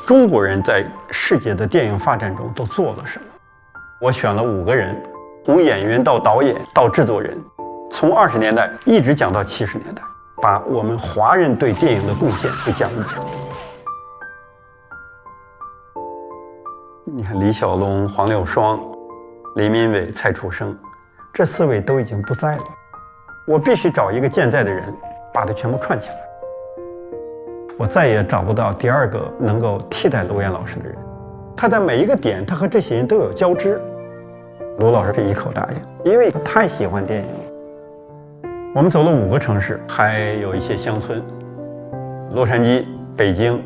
中国人在世界的电影发展中都做了什么。我选了5个人，从演员到导演到制作人，从20年代一直讲到70年代，把我们华人对电影的贡献给讲一讲。你看李小龙、黄柳霜、黎民伟、蔡楚生，这4位都已经不在了。我必须找一个健在的人，把它全部串起来。我再也找不到第2个能够替代卢燕老师的人。他在每一个点，他和这些人都有交织。卢老师是一口答应，因为他太喜欢电影了。我们走了5个城市，还有一些乡村：洛杉矶、北京、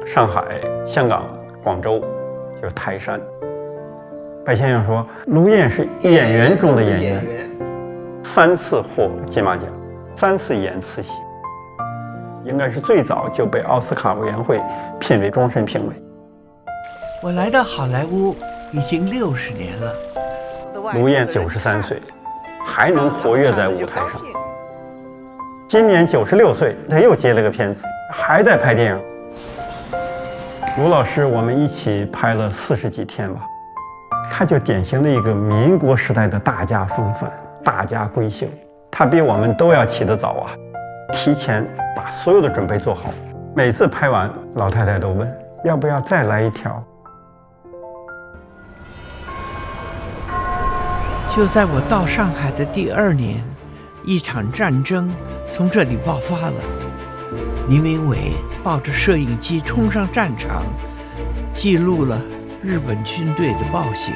上海、香港、广州，就是台山。白先生说，卢燕是演员中的演员，3次获金马奖，3次演慈禧，应该是最早就被奥斯卡委员会聘为终身评委。我来到好莱坞已经60年了。卢燕93岁，还能活跃在舞台上。今年96岁，他又接了个片子，还在拍电影。卢老师，我们一起拍了40几天吧。他就典型的一个民国时代的大家风范、大家闺秀。他比我们都要起得早啊，提前把所有的准备做好。每次拍完，老太太都问要不要再来一条。就在我到上海的第2年，一场战争从这里爆发了。黎民伟抱着摄影机冲上战场，记录了日本军队的暴行。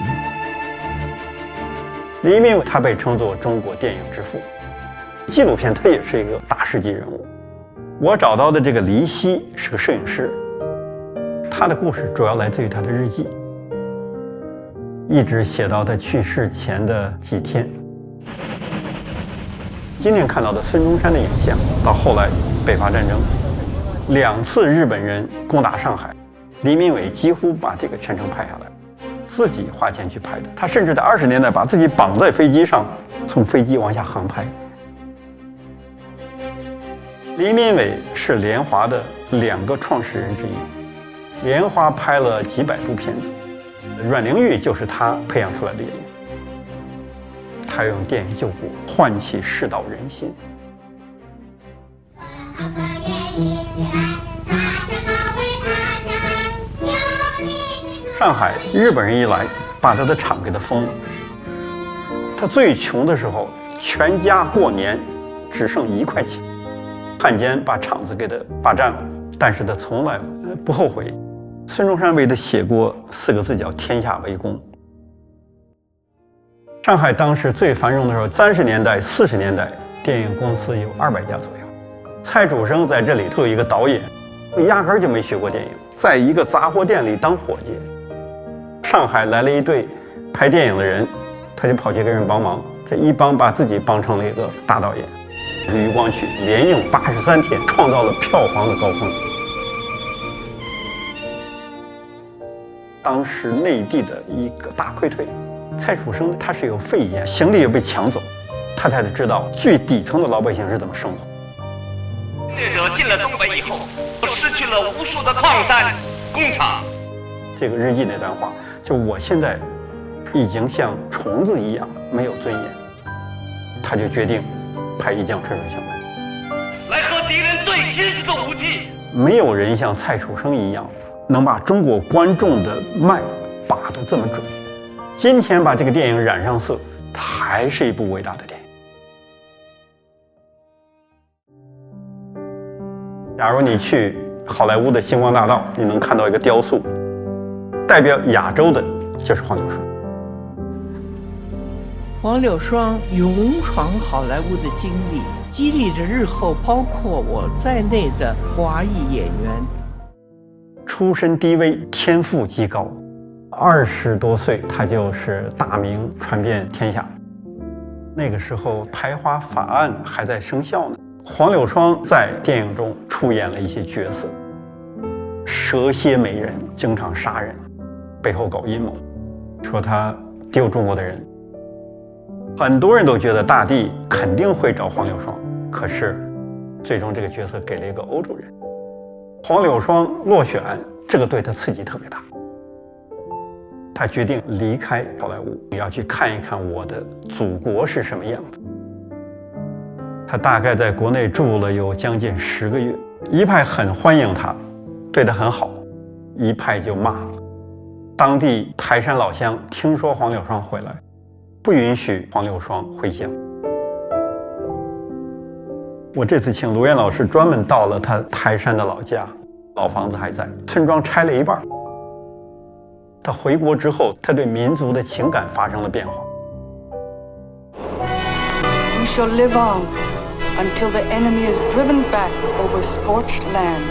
黎民伟他被称作中国电影之父，纪录片他也是一个大师级人物。我找到的这个黎希是个摄影师，他的故事主要来自于他的日记，一直写到他去世前的几天。今天看到的孙中山的影像，到后来北伐战争，2次日本人攻打上海，黎民伟几乎把这个全程拍下来，自己花钱去拍的。他甚至在20年代把自己绑在飞机上，从飞机往下航拍。黎民伟是联华的2个创始人之一，联华拍了几百部片子，阮玲玉就是他培养出来的演员。他用电影救国，唤起世道人心。上海日本人一来，把他的厂给他封了。他最穷的时候，全家过年只剩1块钱。汉奸把厂子给他霸占了，但是他从来不后悔。孙中山为他写过4个字叫天下为公。上海当时最繁荣的时候，30年代、40年代，电影公司有200家左右。蔡楚生在这里头有一个导演，压根儿就没学过电影，在一个杂货店里当伙计。上海来了一队拍电影的人，他就跑去跟人帮忙，这一帮把自己帮成了一个大导演。余光曲连映83天，创造了票房的高峰。当时内地的一个大溃退，蔡楚生他是有肺炎，行李也被抢走，他才知道最底层的老百姓是怎么生活。业者进了东北以后，失去了无数的矿山、工厂。这个日记那段话，就我现在已经像虫子一样没有尊严，他就决定拍《一将春水向东》，来和敌人对决这个武器。没有人像蔡楚生一样，能把中国观众的脉把得这么准。今天把这个电影染上色，它还是一部伟大的电影。假如你去好莱坞的星光大道，你能看到一个雕塑，代表亚洲的就是黄柳霜。黄柳霜勇闯好莱坞的经历，激励着日后包括我在内的华裔演员。出身低微，天赋极高，20多岁他就是大名传遍天下。那个时候排华法案还在生效呢。黄柳霜在电影中出演了一些角色，蛇蝎美人，经常杀人，背后搞阴谋，说他丢中国的人。很多人都觉得大帝肯定会找黄柳霜，可是最终这个角色给了一个欧洲人。黄柳霜落选，这个对他刺激特别大。他决定离开好莱坞，要去看一看我的祖国是什么样子。他大概在国内住了有将近10个月，一派很欢迎他，对他很好，一派就骂。当地台山老乡听说黄柳霜回来，不允许黄柳霜回乡。我这次请卢燕老师专门到了他台山的老家，老房子还在，村庄拆了一半。他回国之后，他对民族的情感发生了变化。We shall live on until the enemy is driven back over scorched land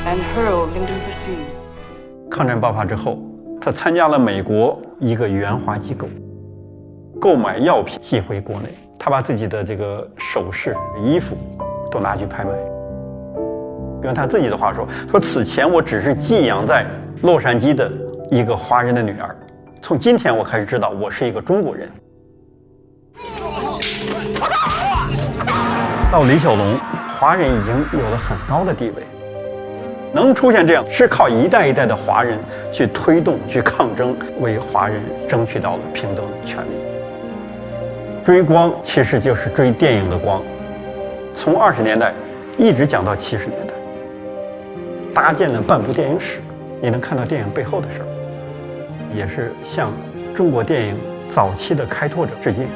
and hurled into the sea. 抗战爆发之后，他参加了美国一个援华机构，购买药品寄回国内。他把自己的这个首饰、衣服都拿去拍卖。用他自己的话说，此前我只是寄养在洛杉矶的一个华人的女儿，从今天我开始知道我是一个中国人。到李小龙，华人已经有了很高的地位，能出现这样是靠一代一代的华人去推动、去抗争，为华人争取到了平等的权利。追光其实就是追电影的光，从20年代一直讲到70年代，搭建了半部电影史，你能看到电影背后的事儿，也是向中国电影早期的开拓者致敬。